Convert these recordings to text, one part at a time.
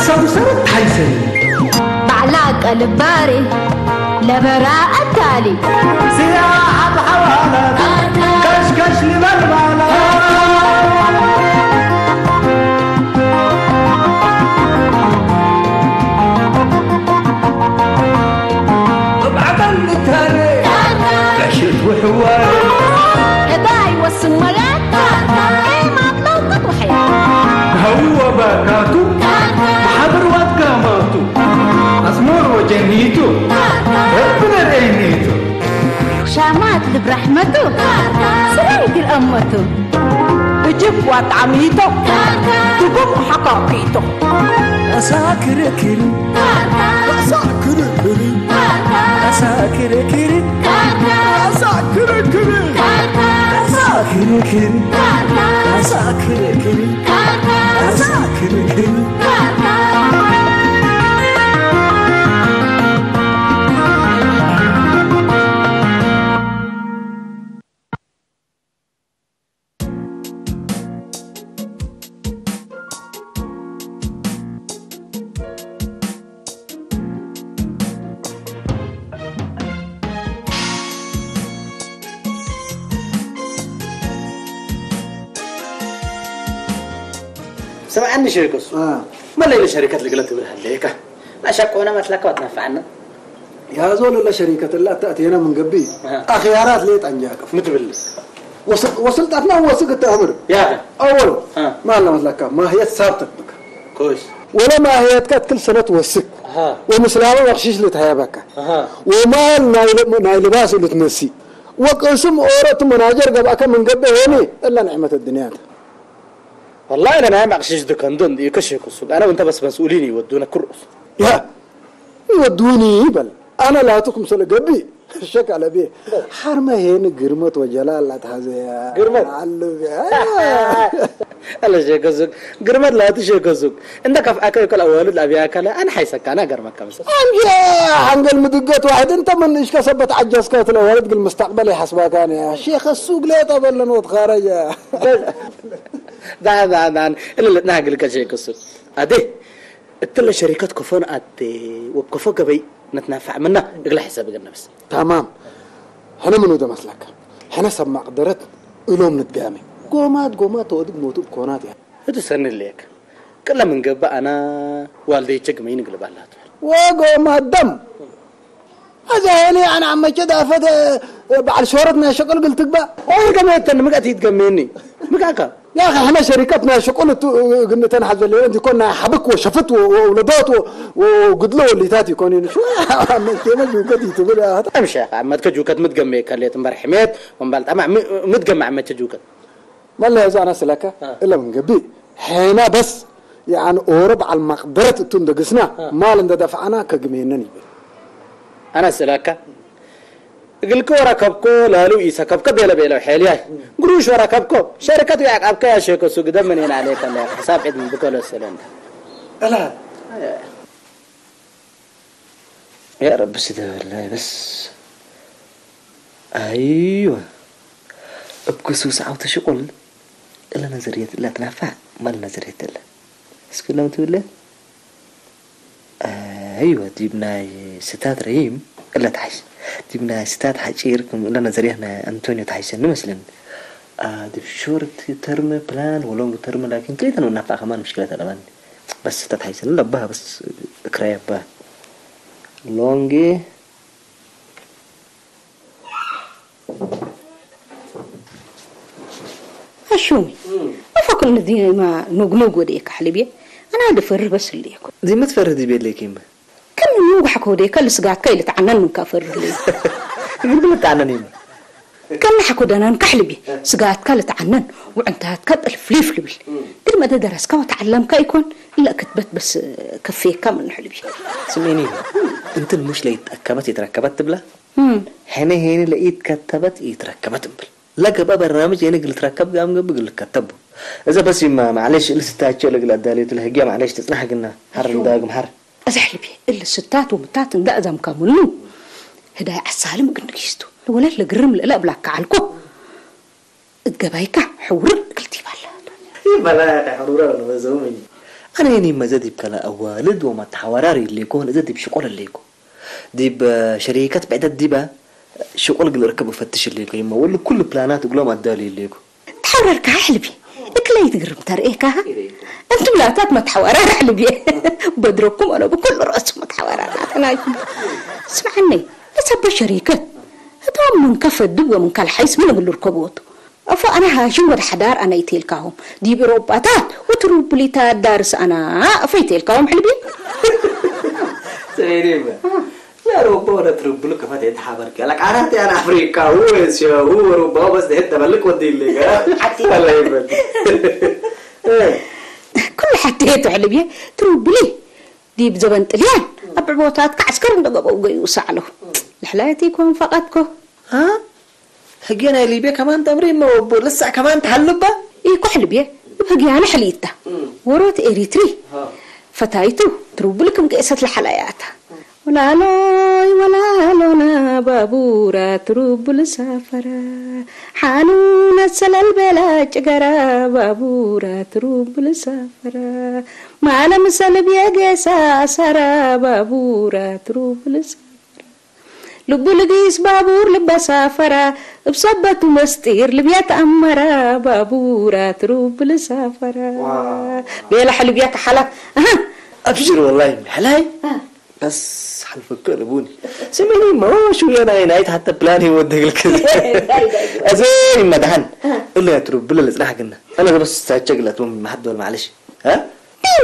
سمسرت حيسن بعلاق الباري لبراء التالي سياحة حوالة كشكش لمرمالة طبعا التالي عشت وحوالي هداي والسمرات اي ما طلوقت وحياة هو باكاتو حبر واتقاماتو أسمور وجنيتو ربنا رينيتو شامات برحمته سريت الأمته بجيب وطعميته تقوم حقاقيته أساكر كري أساكر كري أساكر كري أساكر كري أساكر كري أساكر كري أساكر كري سمعني شركة ما اللي الشركات اللي قلت منها الليكة لا شك وانا ما تلاقوا تنفعنا يا زول ولا شركة لا تأتينا من قبي أخيارات ليه تنجاك متبل وصلت أثناء وثيقة أمر يا أول ما لم تلاقى ما هي ثابتة بك كويس ولا ما هي كل سنة توثق ومسلامة بخشيش اللي تهيبك وما نايل لباس اللي تمسي وقسم أورات مناجر قبأك من قبل هني إلا نعمة الدنيا والله أنا ما أقصد دكان يكشف السوق أنا وأنت بس مسؤولين يودونا كرس يا يودوني بل أنا لا تكم سلقبي الشك على بيه حرمة هنا قرمت وجلال لا تهزي قرمت الله شيء كذوق قرمت لا تشيء كذوق عندك في أكل كل أولاد أبي أكله أنا حيسك أنا قرمت كمسة يا عنقل مدقات واحد أنت من إيش كسبت عجز كات الأولاد قل مستقبلي حسبك أنا يا شيخ السوق لا تبلن وتخارج ده إلا ناقل كشيء كذوق أده التلا شركات كفون أدي وكفون قبي نتنافع منا يقول حسابك النفس تمام هنا منو ده مسلك هنا سمع قدرت إلهم نتقامي قومات ودق موتو بكونات يعني هذا سنة ليك كلا من قبل أنا والدي يشق مين يقلب على وقومات دم هذا يعني أنا عم كده فد بعد شهرتنا شغل قلت بقى أوه كمان مقعد يتجمعني مقعد يا أخي إحنا شركتنا شغل قلنا تنحز اللي عندي كنا حبك وشفت وولدات وقدلوا اللي تاتي كونين شو ما جوكتي تقول يا هذا أمشي عم تجوكت متجمع كليت مبرحمات ومبالت أما متجمع عم تجوكت ما اللي هذا أنا سلكة إلا من قبل حين بس يعني أورب على المقدرة تندقسنا ما لنا دفعنا كجمينني أنا سلكة قلك وركبكو لالو إيسا كبك بيلا حاليا قروش وركبكو شركة يعقبك يا شيخ سوق دم من هنا عليك الله حساب عيد من بكل السلام ألا يا رب سيدي والله بس أيوة بكسوس عاوت شغل إلا نظرية لا تنفع ما النظرية إلا بس كلهم تقول له أيوة جبنا ستات رهيم إلا تعيش جبنا ستات حجيركم إلا نظريهنا أنتونيو تعيشن مثلا دي شورت ترم بلان ولونج ترم لكن كليتنا ونفع كمان مشكلة الأمان بس ستات حيشن لا بها بس كرايب بها لونجي أشومي أفكر إن دي ما نوق وديك حلبية أنا هذا فرر بس اللي يكون دي ما تفرد بيد ليك يما كم نوق حكوا ديك اللي سقعت كيل تعنن من كافر لي يقول لك تعنن كم حكوا دنا نكحلبي سقعت كيل تعنن وعنتها كت الفليف لبل قل ما درس كم تعلم كيكون لا كتبت بس كفيه كم نحلبي سميني أنت مش لقيت أكبت يتركبت بلا حين هين لقيت كتبت يتركبت بلا لك بقى برنامج يعني قلت ركب قام قبل كتبه إذا بس ما معلش اللي ستات شو اللي قل أداليت الهجية معلش تسمح قلنا حر داقم حر أزحلبي إلا الستات ومتات ندأ ذا مكاملنو هدايا عالسالم قلنا كيستو ولا لقرم لا بلاك عالكو الجبايكة حور قلتي بلا يا حرورة ولا زومني أنا يعني ما زادي بكلا أوالد وما تحوراري اللي يكون زادي بشغل اللي يكون دي بشركات بعدد دي بقى شغل اللي ركبوا فتش اللي يكون ولا كل بلانات يقولوا ما دالي اللي يكون تحورر كحلبي إكلي تقرب ترى كها أنتم لا تات ما تحورر حلبي بدركم أنا بكل رأس ما تحورر أنا اسمعني لسه شركات هتوم من كف الدب من كالحيس من اللي ركبوته فأنا هاشم ود حدار أنا يتيلكاهم دي بروباتات وتروبليتات دارس أنا فيتيلكاهم حلبي سيريبا لا روبا ولا تروبلو كفات يتحابرك لك عرفتي أنا أفريقيا هو روبا بس ده تبلك ودي اللي حتى ولا يبل كل حتى حلبي تروبلي دي بزبن طليان أبعبوتات كعسكر ندقوا ويوسع له الحلايتي يكون فقطكو ها هجينا اللي بيه كمان تمرين ما لسه كمان تحلبه إيه كحلبي هجينا حليته وروت إريتري فتايتو تروبلكم قصة الحلايات ولا لاي ولا لنا بابورة تروبل سافرة حانون السلال بلا جقرة بابورة تروبل سافرة معنا مسال بيقسا سرا بابورة تروبل سافرة لبو لقيس بابور لبا سافرة بصبت ومستير لبيات أمرة بابورة تروبل سافرة بيلا حلبيات حلا أبشر والله حلاي بس حنفكر ابوني سمعني ما شو انا نايت حتى بلاني ودك الكذا ازين مدهن الا يا ترب بلا لسنا حقنا انا بس تاجلت ما حد ولا معلش ها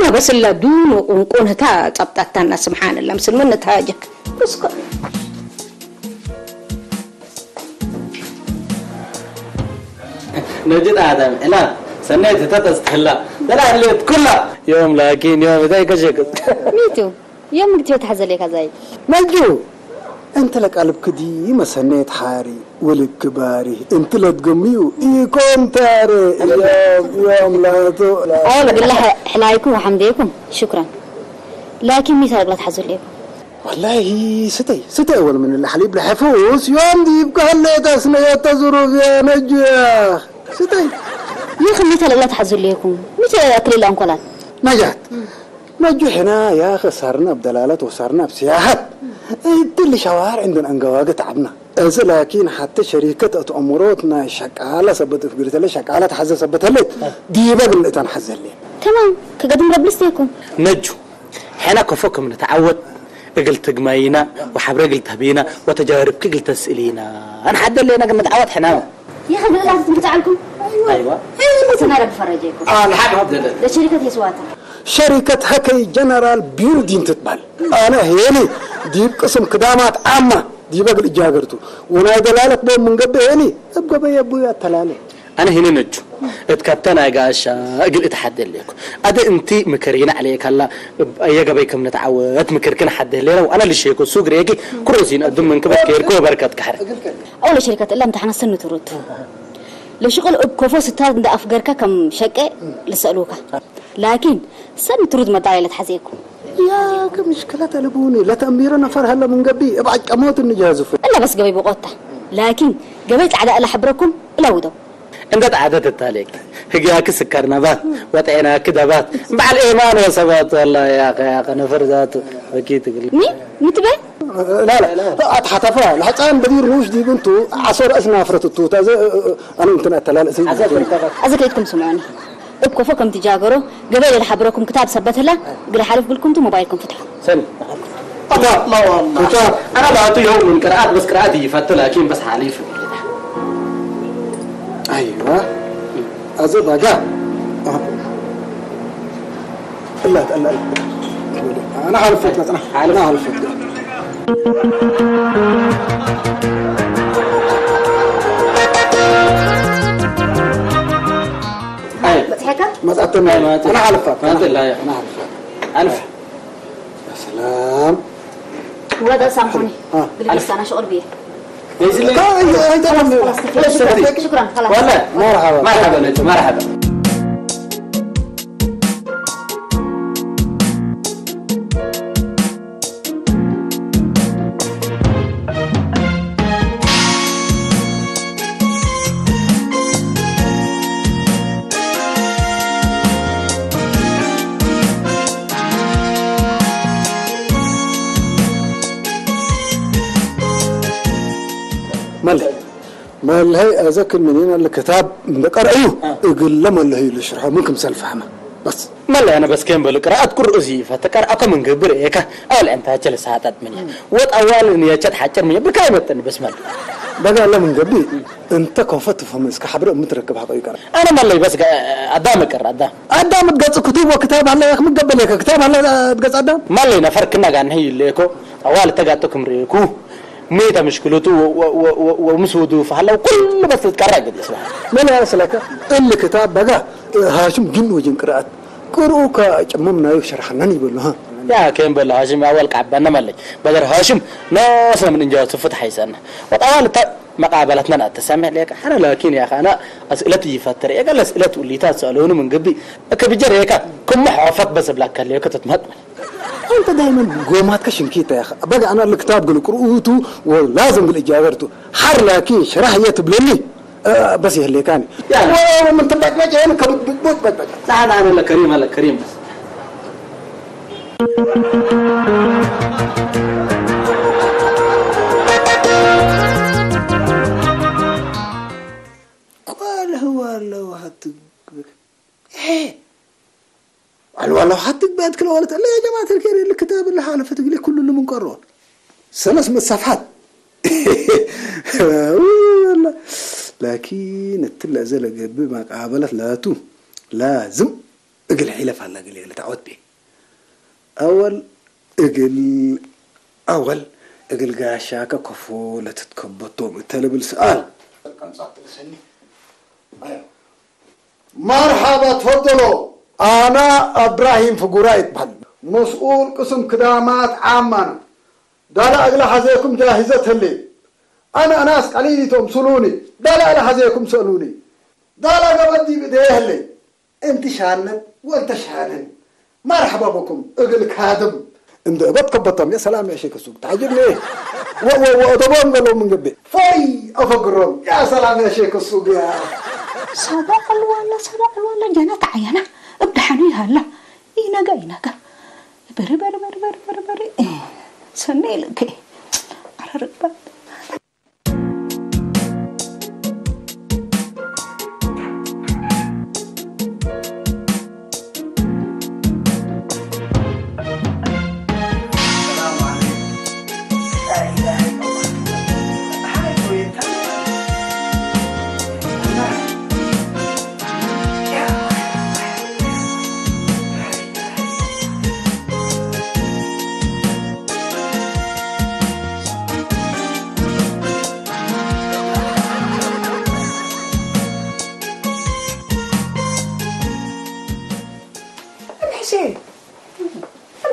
ما بس الا دون ونكون تا طبطتنا سبحان الله مسلمنا تاجك بس نوجد آدم هنا سنيت تتستحلا لا اللي كلها يوم لكن يوم ذاك كشك ميتو يوم قلت تحزن لك زي مجو انت لك قلب كدي ما سنيت حاري ولك كباري انت لا تقميو يكون تاري يوم لا تو أولا بالله حلايكم وحمديكم شكرا لكن مثال لا تحزن لكم والله ستي أول من الحليب لحفوس يوم دي يبقى هليت أسنيات تزرق يا نجيا ستي يا أخي مثال لا تحزن لكم مثال أكل الأنقلات نجات نجو هنا يا أخي صارنا بدلالة وصارنا بسياحات كل شوارع عندنا أنقواق تعبنا لكن حتى شركة أموراتنا شكالة سبت فقرت لي شكالة تحزن سبت لي دي بقى اللي تنحزن لي تمام كقدم ربلستيكم نجو حنا كفوكم نتعود قلت قمينا وحبر قلت هبينا وتجارب قلت تسألينا أنا حد اللي أنا متعود حنا يا أخي بالله لازم تتعلكم أيوة بس أنا بفرجيكم الحق ده شركة يسواتها شركة هكي جنرال بيلدين تتبال أنا هيني دي قسم قدامات عامة دي بقى الإجاقرتو وانا دلالة بو من قبل هيني أبقى بي أبويا التلالة أنا هنا نجو اتكتنا يا قاشا أقل اتحدى لكم أدا أنتي مكرين عليك هلا أيها بيكم نتعود مكركنا حد لينا وأنا اللي شيكو سوق ريكي كروسين أدم من كبر كيركو بركات كحر أول شركة إلا امتحان السنة ترد لو شغل بكوفو ستار ده أفجرك كم شقة لسألوك لكن سنة ترد مدايلة حزيكم يا كمشكلة تلبوني لا تأمير نفر هلا من قبي ابعد أموت النجازة إلا بس قبي بقطة لكن قبيت العداء لحبركم إلا ودو عندك عادات التاليك هجاك سكرنا بات وطعنا كده بات مع الإيمان وثبات والله يا أخي نفر ذاته أكيد تقول مين متبع لا أتحتفى الحسان بدير روش دي بنتو عصر أسنا فرت التوت أنا ممكن أتلال أزك ليتكم سمعوني ابقوا فوقكم تجاقروا قبل الحبركم كتاب ثبت له قل حالف بالكم موبايلكم فتحوا سن الله والله أنا بعطي يوم من قراءات بس قراءتي يفتوا لكن بس حليف أيوة أزود أجا لا أنا عارف أنا عارف بتحكى ما تأتمني أنا عارف ما أدري لا أنا عارف يا سلام وهذا سامحوني قلت أنا شغل بيه شكرا خلاص ولا مرحبا نجم مرحبا ما اللي هي أذكر من هنا الكتاب نقرأيه يقول لما اللي هي الشرح ممكن سلف فهمه بس ملا أنا بس كم بالقراءة قرؤزي فتكر أكم من قبر إيكا أول أنت هجلس ساعات مني وات أول إني أجد حجر مني بكلمة بس مال بقى لا من قبل أنت كنفت فهم إسك حبر متركب حبر يقرأ أنا ملا بس أدامك أدام تقص كتب وكتاب هلا يا أخي من قبل لك كتاب هلا تقص أدام ملا نفرق كنا عن هي الليكو أول تجاتكم ريكو ميدا مشكلته ومسودو فهلا وكل بس تتكرر قد اسمع ما لا سلك اللي كتاب بقى هاشم جن وجن قرأت قرؤوك جممنا يشرحنا يقول ها يا كين بلا هاشم اول كعبنا ملي بدر هاشم ناس من انجاز فتح يسنا وطبعا مقابلتنا تسمع لك انا لكن يا اخي انا اسئلتي فتر يا قال اسئلته اللي تسالون من قبي كبجر هيك كم حافظ بس بلاك اللي كتتمت انت دائما قومات كشنكيتا يا اخي بقى انا الكتاب قل قرؤوته ولازم بالاجابته حر لكن شرح يتبلني بس يهلي كاني يعني ومن تبعك بقى انا كبت بقى لا انا الله كريم الله كريم بس قال هو لو حتى والله حتى بعد كل ولد لا يا جماعه الخير الكتاب اللي حالفه تقول كل اللي منقرون 300 صفحات والله لكن التلا زل قبل ما قابلت لاتو لازم اقل حلف على قليل تعود به اول اقل قاشاك كفو لا تتكبطوا تلب السؤال مرحبا تفضلوا انا ابراهيم فقرايت بحد مسؤول قسم خدمات عامه دالا اغلى حزيكم جاهزه لي انا ناس قليلتهم سلوني دالا اغلى حزيكم سالوني دالا قبدي بديه لي انت شانن وانت شانن مرحبا بكم اغل كادم انت بتكبطم يا سلام يا شيخ السوق تعجبني ودبون قالوا من قبل فاي افقرهم يا سلام يا شيخ السوق يا صدق الولا جنات عينا ابدحني هلا ينقا بري سني لك على ركبات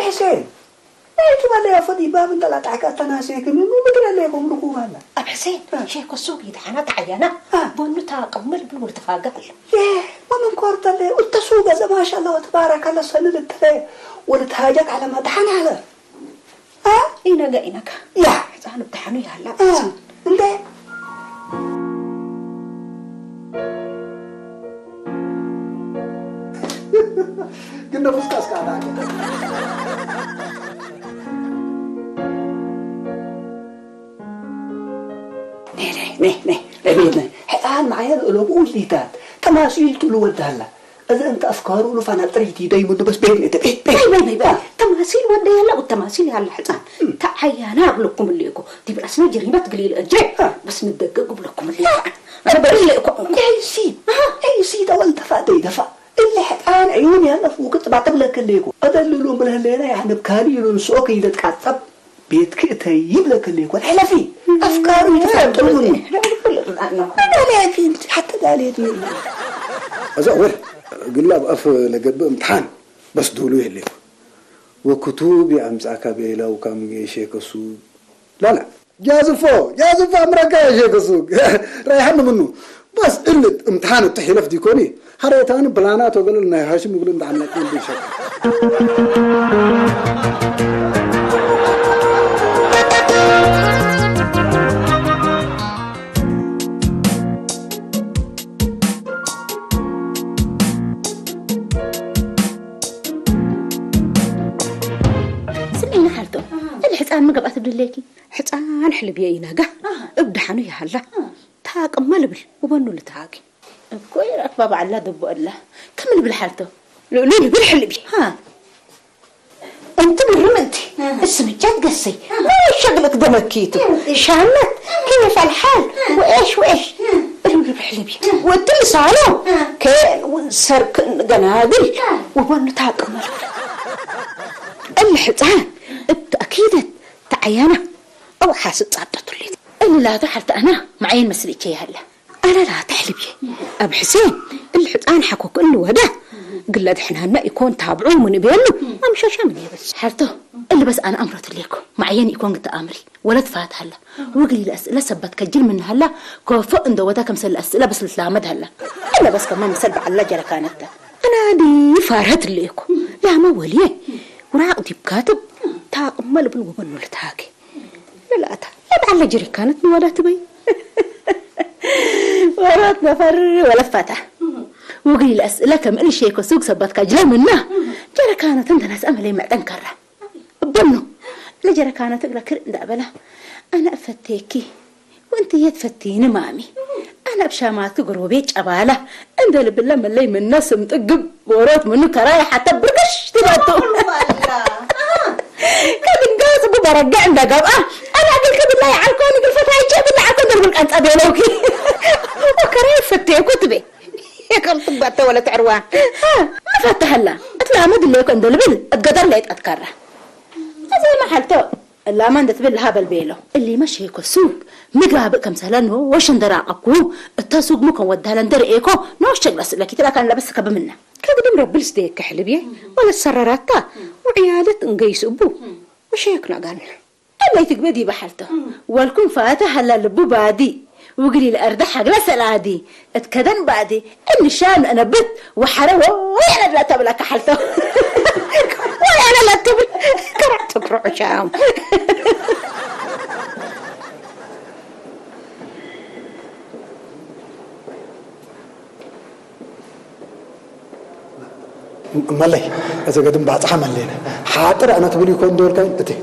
حسين ايش ولا يا فدي باب انت لا تعكا تناسيك من مدري عليكم ركوب هلا اب حسين شيخ السوق يدحنا عينا بونو تقمل بالمرتفاقه ياه ومن كورت اللي التسوق ما شاء الله تبارك الله سند التلي ولتهاجك على ما دحن على إنك يا زعنا بدحني هلا انت قلنا فسكاس قاعد نه حقان معايا القلوب ليتات تماثيل تلود هلا إذا أنت أفكاره له فأنا طريقتي دايما بس بين تماثيل ودي هلا والتماثيل هلا حسان تعيانا أغلبكم اللي يكو دي بالأسماء جريمة قليل أجري بس ندقق قبلكم اللي أنا بريء لكم أي سيد أول دفع دفع اللي حقان عيوني هلا فوق بعتب لك اللي يكو أدللوا من هالليلة يعني بكاري لنسوك إذا تكعصب بيتك تجيب لك اللي يكون حلفي أفكاره يتفضلوني داليتين حتى داليتين أزور قلنا بقف لقب امتحان بس دولوه اللي وكتوبي أمساك بيلا وكام يشيك السوق لا جازفو أمريكا يشيك السوق رايحنا منه بس قلة امتحان التحيلف ديكوني هريتاني بلانات وقالوا لنا هاشم يقولون ده عنا كل بيشك حصان مقبات بدليكي حصان حلبي يناغا ابدحنو يحلا تاقمل بل وبنو لتاقي كوير أكباب على دبو الله كمل بالحالته لولي بالحلبي ها انت بالرمنتي اسمي جد قصي ايش شغلك دمكيتو شامت كيف الحال وايش لولي بالحلبي وانت اللي صالو كان ونسرك قنادل وبنو تاقمل الحصان اكيد تعيانه او حاسد صابته لي اللي لا تحرت انا معين مسليتي هلا انا لا تحلبي ابو حسين الحصان حكوا كله وده قلت احنا هنا يكون تابعوه من بينه امشي شامل بس حرته اللي بس انا امرت ليكم معين يكون قد امري ولا تفات هلا وقلي الاسئله سبت كجل من هلا كوفو اندوتا كم سل الاسئله بس لتلامد هلا انا بس كمان مسلب على جرى كانت انا دي فارت ليكم لا ما وليه وراقدي بكاتب تاقمل بالوبن لتاكي لا على جري كانت ولا تبي ورات نفر ولا فتح وقلي الأسئلة كم إلي شيء كسوق سبت كجلا منه جرى كانت أنت ناس أملي معدن كره بنو لجرى كانت أقرأ كر دعبله أنا أفتيكي وأنت يتفتيني مامي أنا بشامات قروبيج أباله أندل بالله من لي من ناس متقب ورات منه كراي حتى برقش تباتو كان نقاس أبو برجع عندك أنا أقول كده بالله يعلكوني بالفتاة يجيب اللي عكون دربك أنت أبينوكي وكراي فتيه كتبي يا كم طبعت ولا تعروان ما فتح هلا أطلع مد اللي يكون دلبل أتقدر ليت أتكره زي ما حلتو اللي ما ندت بالله بالبيلو اللي مشي كسوق مقابل كم سلانه وش ندرى أكو التسوق ممكن ودها لندر إيكو نوش شغلة لكن ترى كان لبس كب منه كقدم رب الستيك حلبيه ولا السرارات وعيالة نقيس أبو وش يكنا قال اللي تقبدي بحلته والكون فاتح هلا لبو بادي وقلي الأرض حق لا سلادي اتكدن بعدي إن شان أنا بت وحروا وأنا لا تبلك حلته وأنا لا تبل كرعتك رعشام مالي إذا قدم بعد عمل لنا حاضر أنا تقولي كون دور كان أتي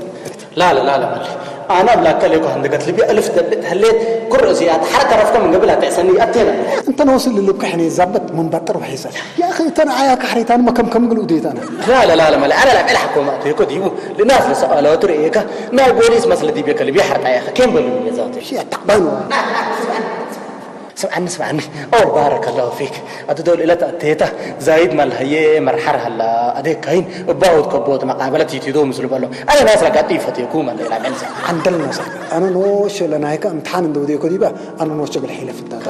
لا مالي أنا بلاك ليكو عندك تلبي ألف دلت هليت كرسيات حركة رفقة من قبلها تأسني أتينا أنت نوصل اللي بكحني زبط من بطر وحيسة يا أخي تنا عياك حريتان ما كم قلوا ديت أنا لا مالي أنا لا ألحق وما أتيكو ديبو لناس لسألوا تريكا ما بوليس مثل دي بيك اللي بيحرق يا أخي كم بلو يا زاتي شيء تعبان سمعني أو بارك الله فيك أتدول إلى تأتيته زايد مال هي مرحر هلا أديك كاين باود كبوت مقابلتي تدو مثل بالله أنا ناس رقاتي فتيكو من لا منزل عندنا ناس أنا نوش لنا هيك امتحان دودي كديبة أنا نوش بالحيلة في الدار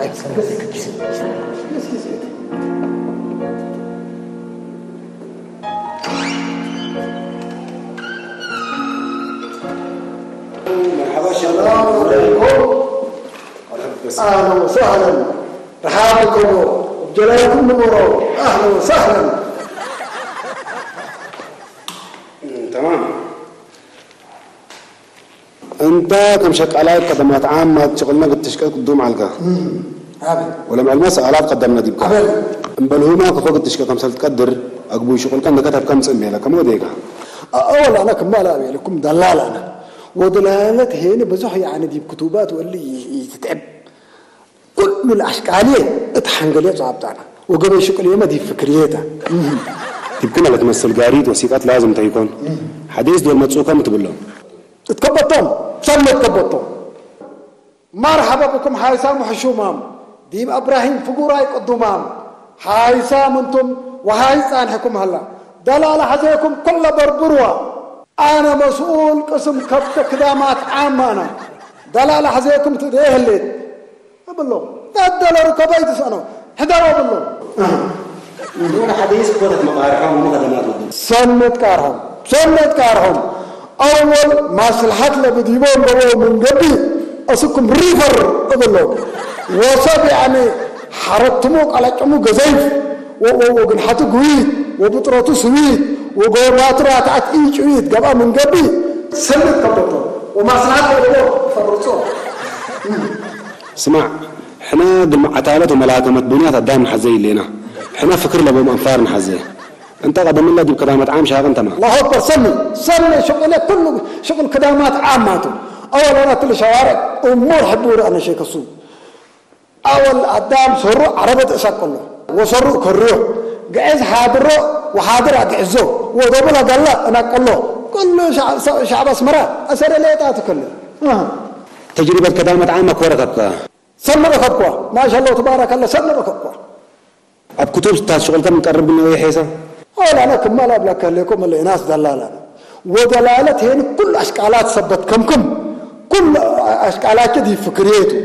مرحبا السلام عليكم أهلا وسهلا رحابكم وجلالكم نورو أهلا وسهلا تمام أنت كم شكلات قدمات عامة شغلنا بالتشكيل قدوم علقة ولما المسألات قدمنا دي بقى بل هما كفوق التشكيل كم سنة تقدر أقبل شغل كان كتب كم سنة لك كم وديقة أولا أنا كم لا لكم دلالة أنا ودلالة هنا بزح يعني دي بكتوبات واللي يتتعب كل الأشكالية اتحنقلية صعبتانا وقبل شكل يوم دي فكريتها تبكنا لك تمثل قاريد وثيقات لازم تيكون حديث دول متسوكا متبلون اتكبطهم سمت تكبطهم مرحبا بكم حايسام وحشومام ديم إبراهيم فقوراي قدومام حايسام انتم وحايسان حكم هلا دلالة حزيكم كل بربروة أنا مسؤول قسم كبت كدامات عامانا دلالة حزيكم تديه الليل بالله تدلوا ركبايت سنة حضروا بالله دون حديث قوة مقارحهم ومقدمات سنة كارهم أول مصلحة لبديبون بوا من قبل أسكم ريفر بالله وصب يعني حرتموك على كمو جزيف وجنحته قويد وبطرته سويد وقوماتره تعت إيش ويد قبل من قبل سنة كبرته ومصلحة لبوا فرصوا اسمع احنا عتالة وملاكمة بنيات الدائم حزي لنا احنا فكر لبو منفار حزي انت قدم الله جيب كدامات عام شهر انت ما الله اكبر سمي شغله كله شغل كدامات عاماته اول انا كل شوارع امور حبور انا شيء كسو اول قدام سرو عربت اسقله وسرو كريو قعز حاضره وحاضر اقعزه ودبل قال لا انا قله كل شعب اسمره اسر ليطات كله تجربه كدامات عامه كورتك سمر كبوا ما شاء الله تبارك الله سمر كبوا اب كتب تاع شغل كم مقرب لنا يا حيسه ولا انا كمال ابلك لكم اللي ناس دلاله ودلاله هنا كل اشكالات سبت كم كل اشكالات دي فكريته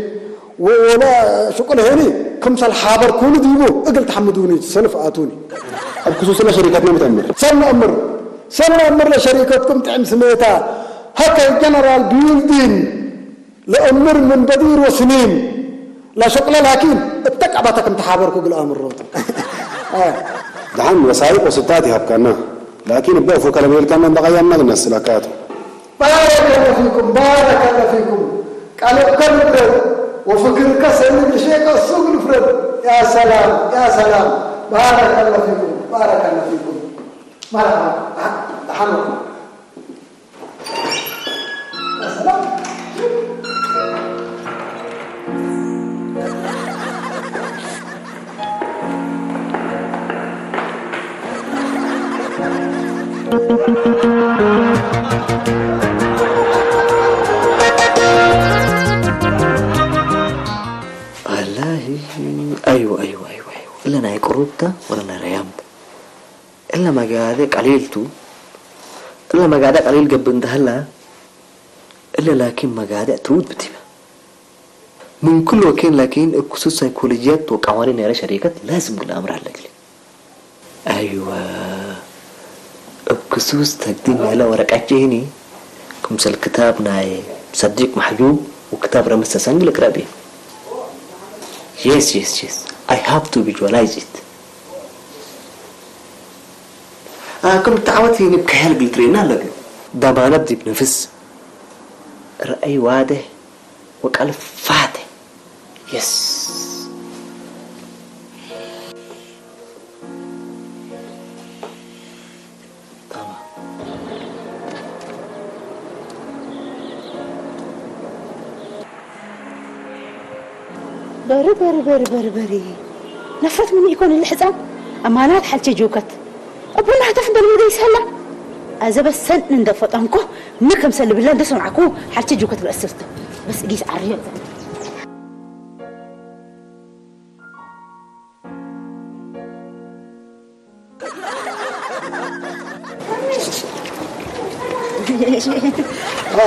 ولا شغل هنا كم سال حابر كل ديبو اقل تحمدوني سلف اتوني اب خصوص شركاتنا متامر سنة امر لشركتكم تعم سميتها هكا جنرال بيلدين لأمر من بدير وسنين لا شغل لكن اتقعبتكم تحابركم بالامر روتو دحين وسائق وستاتي هبكنا لكن بقى فوق كلام كان بقى يمنا الناس لكاتو بارك الله فيكم قال كل وفكر كسر بشيء السوق الفرد يا سلام بارك الله فيكم مرحبا تحملوا يا سلام والله ايوه الا انا قربته ولا انا ريام الا ما قاعدك قليلتو الا ما قاعدك قليل قبل هلا الا لكن ما قاعدك ترود بتبقى من كل وكين لكن خصوص سيكولوجيات وقوانين يا شركات لازم الامر على لك ايوه بخصوص تقديم على ورقات جيني كمثل كتابنا صديق محجوب وكتاب رمز سنجل قرابي yes I have to visualize it كم تعودتي بكهل قلترينا لك ضمانات دي بنفس رأي واضح وقلب فاتح yes بري نفرت مني يكون الحزام أمانات حالتي جوكت أبونا هتفضل المدى يسهلا أذا بس سن ندفت أنكو نكم سل بالله ندسوا معكو حالتي جوكت بأسرته بس إليس عريض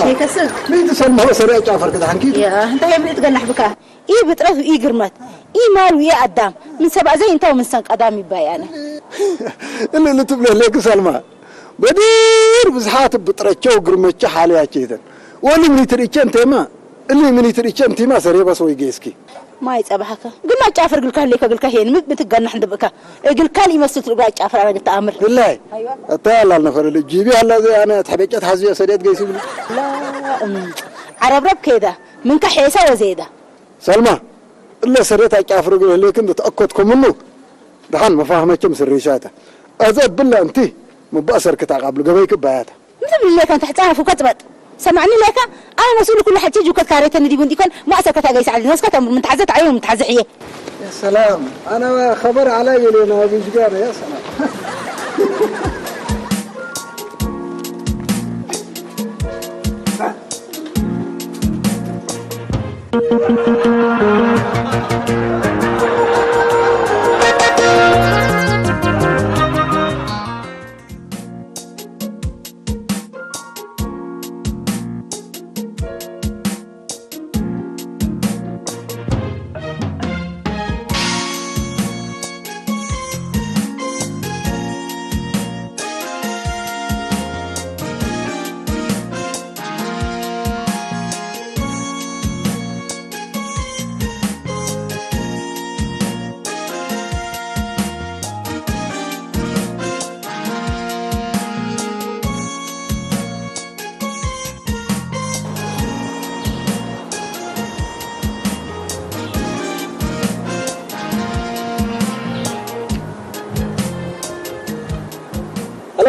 شيء كسر مين تسمى هو سريع جعفر كده حنكي يا انت يا ابني تقنح بك ايه بطرف ايه قرمت ايه مال ويا قدام من سبع زي انت ومن سنق قدامي بايانه اللي تبله ليك سلمى بدير بزحات بطرچو قرمچ حالياچ يدن ولي من يتريچ انت ما اللي من يتريچ انت ما سري بس ويجيسكي ما يصبحك قلنا جعفر قلك ليك قلك هين بتقنح عندك قلك لي مسلت ربع جعفر انا قلت امر بالله ايوه اطلع النفر اللي جيبي هلا زي انا تحبيت حزيه سريت جيسي لا عرب رب كده منك حيسه وزيده سلمى اللي سريت جعفر قال لك انت تاكدكم منه دحن ما فاهمكم سريشاته ازاد بالله انت مبأسر كتاع قبل قبيك بياته مثل اللي كانت تعرف وكتبت سمعني لك انا مسؤول كل حد تيجي وكتكاريت ندي بندي كان مؤسر كتاع جايس على الناس كتاع متعزت عليهم متعزحيه يا سلام انا خبر علي لنا ابو شجاره يا سلام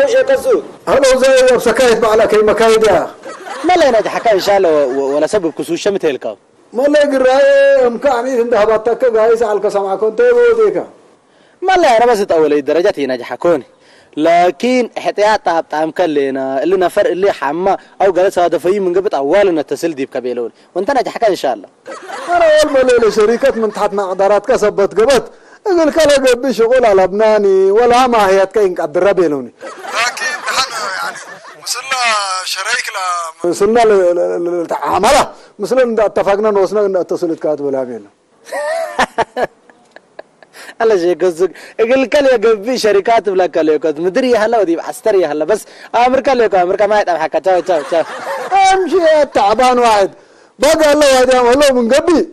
انا شيء كسو هلو زي بسكايت بعلى كي مكايدة ما لا نجح حكاية إن شاء الله ولا سبب كسوش شمت هيلكا ما لا يقرأ مكاني عند هبطك جاي سأل كسمع كنت بوديك ما لا أنا بس أول درجاتي نجح كوني لكن احتياط طعم كلنا اللي نفر اللي حما أو جلس هذا في من قبل أول نتصل دي بكبيلون وأنت نجح حكاية إن شاء الله أنا أول ما ليلة شركة من تحت مقدرات كسبت قبت أقول كلا قبي شغل على لبناني ولا ما هي كين قدر بيلوني لكن نحن يعني وصلنا شريك لا وصلنا للعملة مثلا اتفقنا نوصلنا اتصلت كاتب ولا بينا الله شيء قصدك يقول كل يقبي شركات ولا كل يقعد مدري هلا ودي عسكري هلا بس أمريكا ما يتعب حكا تاو أمشي تعبان واحد بقى الله واحد والله من قبي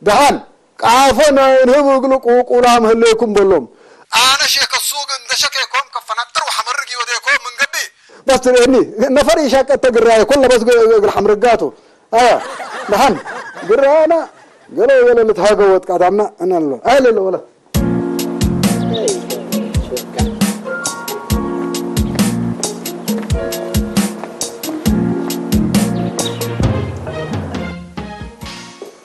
دهان عافنا نهبوا يقولوا قولام هليكم بلوم أنا شيك السوق إن شكيكم كفناتر وحمرقي وديكم من قبي بس تريني نفري شاك تقرأي كله بس الحمرقاتو دهان قرأنا قالوا نتهاجوت قدامنا أنا الله أهلا ولا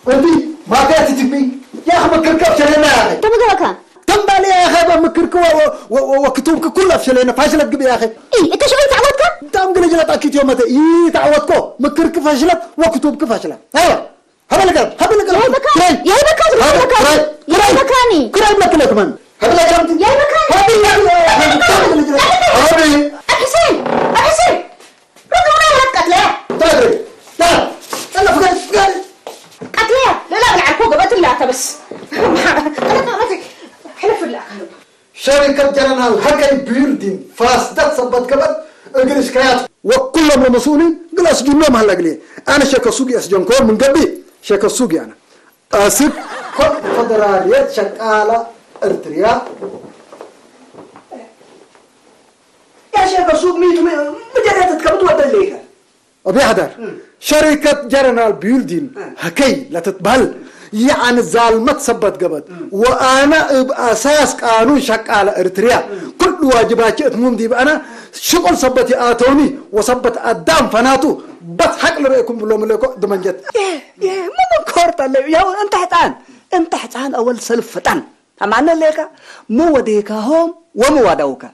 ودي ما قاعد تبي يا أخي مكركب شلنا يا أخي تم قالك تم بالي يا أخي مكركب وكتبك كلها شلنا فاشلت قبي يا أخي إيه أنت شو تعودك؟ تام قلنا جلت أكيد يوم متى إيه تعودكوا مكركب فاشلت وكتبك فاشلت أيوة هبلك يا بكاني يا بكاني كراي لك كمان هبلك يا بكاني حسين رجع ما قتله طيب لا فقال قتله لا بالعكوكه بتلا بس حلف الله شركة جنرال هكاي بيلدين فاسدت صبت كبد اجل شكايات وكلهم المسؤولين قال اسجنهم هلا قلي انا شك سوقي اسجنكم من قبل شك سوقي انا اسف فدرالية شكالة ارتريا يا شيخ السوق ميت مجرد تكبت ودليك أبي حدر شركة جنرال بيلدين هكاي لا تتبهل يعني الظالمات صبت قبل وانا باساس قانون شكالة ارتريا كل واجباتي اتمم دي انا شغل صبتي اتوني وصبت ادام فناتو بس حق لرأيكم بلوم لكم دمنجت يا مو كورت يا انت حتان اول سلف فتان معنى ليك مو وديك هم ومو ودوك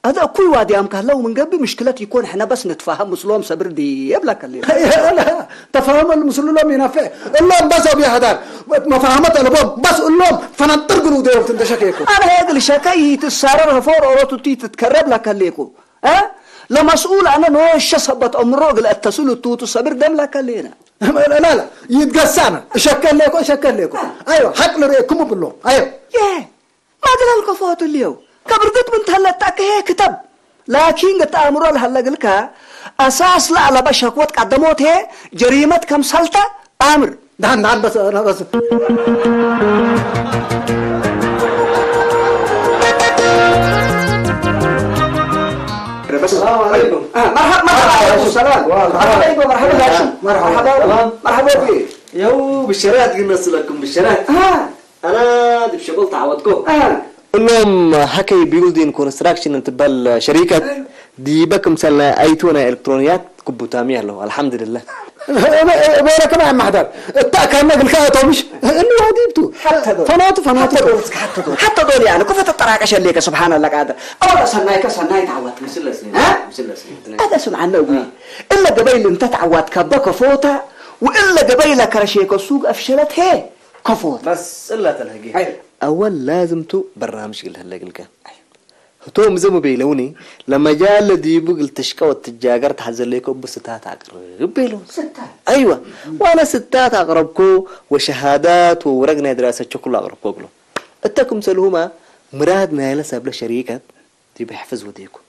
هذا كل وادي أمك لو من قبل مشكلة يكون إحنا بس نتفاهم مسلم صبر دي يبلك اللي لا تفاهم المسلم ينافع اللهم بس أبي هذا ما فهمت البوم بس اللهم فنطرقوا ده وتندشكيكم أنا هذا الشكاية تسارر هفور أو تتي تتكرب لك الليكم لمسؤول أنا نوش صبت أمراق التصل التوت صبر دم لك اللينا لا يتقسانا شكل لكم أيوة حق لرأيكم بالله أيوة ما قال الكفوت اليوم كبرت من تهلتك هي كتب لكن قد أمر لها لك أساس لا على بشكوت قدموت هي جريمة كم سلطة أمر نعم بس أنا بس السلام عليكم مرحبا السلام مرحبا بي يو بالشرات قلنا لكم بالشرات أنا دي بشغل تعودكم كلهم هكي بيلدين كونستراكشن انتبال شركة دي بكم سلا ايتونا الكترونيات كبوتامية له الحمد لله انا كمان محضر التاكا نقل كايتو مش انه هديبتو فناطو حتى دول يعني كيف تتراكش الليك سبحان الله قادر اولا سنايك تعود مسلا سنين هذا سمعنا وي الا قبيل انت تعود كبك فوتا والا قبيل كرشيك السوق افشلت هي كفوت بس الا تلهقي أول لازم تو برنامج قل هلا قلك هتوم زمو بيلوني لما جاء الذي بقول تشكى والتجاجر تحزن ليكم بستات أقرب بيلون أيوة وأنا ستات أقربكو وشهادات وورقنا دراسة شكل أقربكو قلو أتاكم سلوما مراد نايلة سابلة شريكة دي بيحفظ وديكو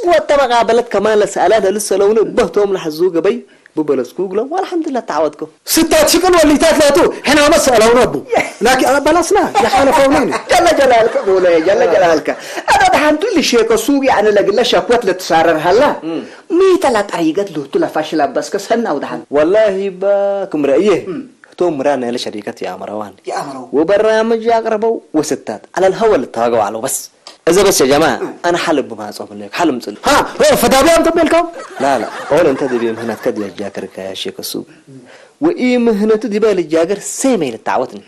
واتبقى بلد كمان لسألات لسه لونه بهتهم لحزوقة بي ببلس جوجل والحمد لله تعودكم ستات شكل والليتات لا تو هنا مسألة ونبو لكن بلسنا يا حال فونين جل جلالك بولاي جل جلالك أنا دحنت لي شيء كسوقي أنا لقينا شكوت لتسارر هلا ميت لا طريقة له تلا فاشلة بس كسرنا ودحن والله باكم رأيه توم مرانا إلى شركة يا مروان يا مروان وبرنامج أقربوا وستات على الهواء اللي تواجهوا على بس إذا بس يا جماعة أنا حلب بما أصوم لك حلم صل ها هو فدابي أنت ملكم لا أول أنت دبي مهنة كدي الجاكر كشيك السوق وإيه مهنة دي بقى الجاكر سامي للتعوتني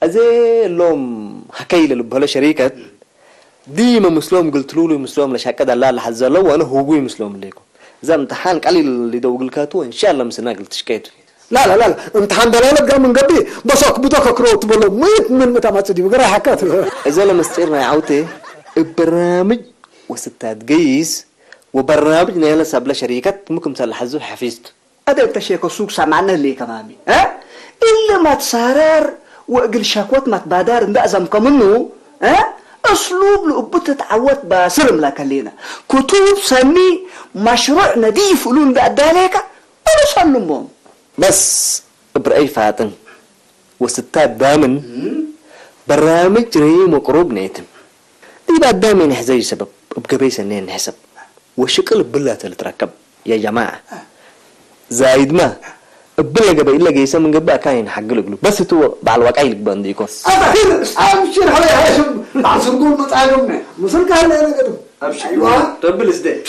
أزي لهم حكي لي بهلا شركة ديما مسلم قلت له مسلم ليش هكذا لا لحظة لو أنا هو قوي مسلم ليكم إذا امتحان قال اللي دوق الكاتو إن شاء الله مسنا قلت شكيت لا امتحان دلالة قام من قبل بس أكبتك كروت بقول ميت من متى ما تدي بقرا حكات إذا لما استيرنا عوتي برنامج وستات جيس وبرنامج نيلا سبلا شركة ممكن تلحظوا حفيظته هذا أنت شيء كسوق سمعنا اللي كمامي ها إلا ما تصارر وأقل شكوات ما تبادر بأزم كمنه ها أسلوب لأبوت تعود بسرم لك لينا كتب سمي مشروع نظيف لون بأدالك أنا سلمهم بس برأي فاتن وستات دامن برنامج ريم وقروب نيتم دي بعد دامن حزي سبب بقبي سنين نحسب وشكل بالله تلتركب يا جماعة زايد ما بلا قبل إلا جيسا من قبل كاين حق لقلو بس تو بعلوك عيلك بانديكو أبشر هلا هاشم عشان نقول متعاقبنا مسلك هلا أنا قدم أبشر أيوة طب الإزداد